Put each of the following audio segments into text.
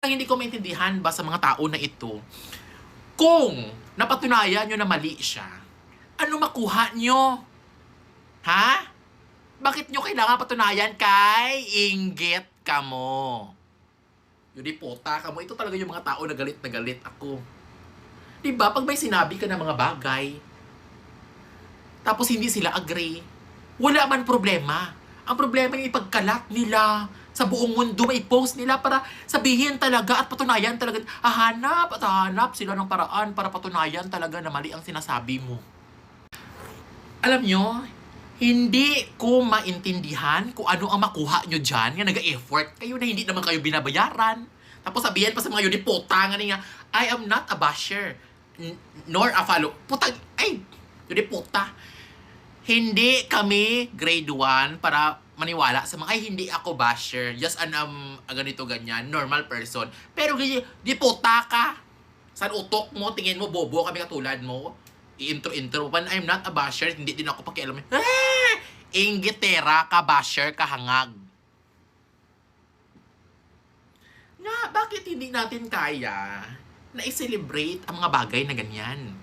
Hindi ko maintindihan ba sa mga tao na ito, kung napatunayan nyo na mali siya, ano makuha nyo? Ha? Bakit nyo kailangan patunayan kay inggit ka mo? Yun di puta ka mo. Ito talaga yung mga tao na galit ako. Diba? Pag may sinabi ka ng mga bagay, tapos hindi sila agree, wala man problema. Ang problema yung ipagkalat nila sa buong mundo, may post nila para sabihin talaga at patunayan talaga. Hahanap sila ng paraan para patunayan talaga na mali ang sinasabi mo. Alam nyo, hindi ko maintindihan kung ano ang makuha nyo dyan, nga nag-effort kayo na hindi naman kayo binabayaran. Tapos sabihin pa sa mga yun, di puta nga niya, I am not a basher, nor a follow. Puta, ay, yun di puta. Hindi kami grade 1 para maniwala sa mga, ay hindi ako basher, just an ganito ganyan, normal person. Pero di puta ka. San utok mo, tingin mo, bobo kami katulad mo. I-intro pa, I'm not a basher, hindi din ako pakialam. Inggitera ka, basher ka, hangag. Nga, bakit hindi natin kaya na i-celebrate ang mga bagay na ganyan?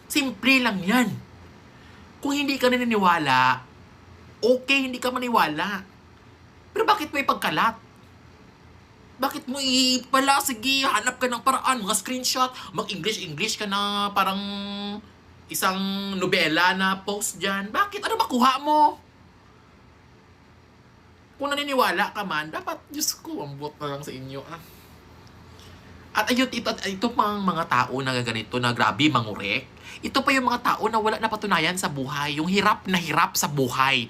Simple lang yan. Kung hindi ka naniniwala, okay, hindi ka maniwala. Pero bakit mo ipagkalat? Bakit mo pala, sige, hanap ka ng paraan, mga screenshot, mag-English ka na parang isang nobela na post dyan. Bakit? Ano makuha mo? Kung naniniwala ka man, dapat, Diyos ko, ambot na lang sa inyo. At ayun, ito pang mga tao na ganito, na grabe mangurek. Ito pa yung mga tao na wala napatunayan sa buhay. Yung hirap na hirap sa buhay.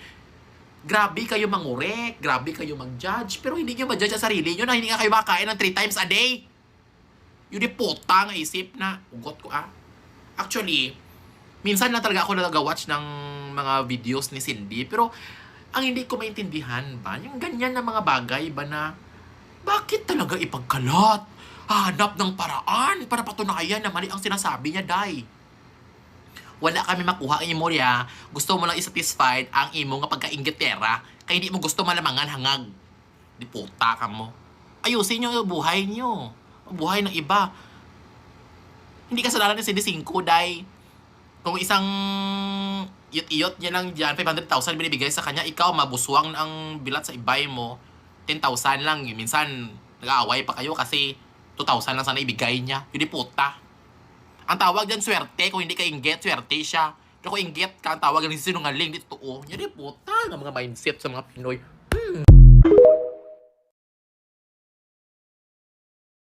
Grabe kayo mangurek, grabe kayo mag-judge, pero hindi nyo ma-judge sa sarili nyo na hindi nga kayo makain ng 3 times a day. Yun yung puta nga isip na, ugot ko Actually, minsan lang talaga ako nag-watch ng mga videos ni Cindy, pero ang hindi ko maintindihan ba, yung ganyan na mga bagay ba na, bakit talaga ipagkalat? Hanap ng paraan para patunayan na mali ang sinasabi niya, day. Wala kami makuha ang imo niya. Gusto mo lang isatisfied ang imo nga pagkainggitera, kaya hindi mo gusto malamangan hangag. Di puta ka mo. Ayusin nyo yung buhay nyo. Buhay ng iba. Hindi kasalanan ni Cindy 5, day. Kung isang iyot-iyot niya lang dyan, 500,000 binibigay sa kanya, ikaw mabuswang ang bilat sa ibay mo, 10,000 lang. Minsan, nag-aaway pa kayo kasi 2,000 lang sana ibigay niya. Yun di puta. Ang tawag dyan, swerte. Kung hindi ka inggit, swerte siya. Pero kung inggit ka, ang tawag dyan, sinungaling. Dito, yan di puta. Ng mga mindset sa mga Pinoy.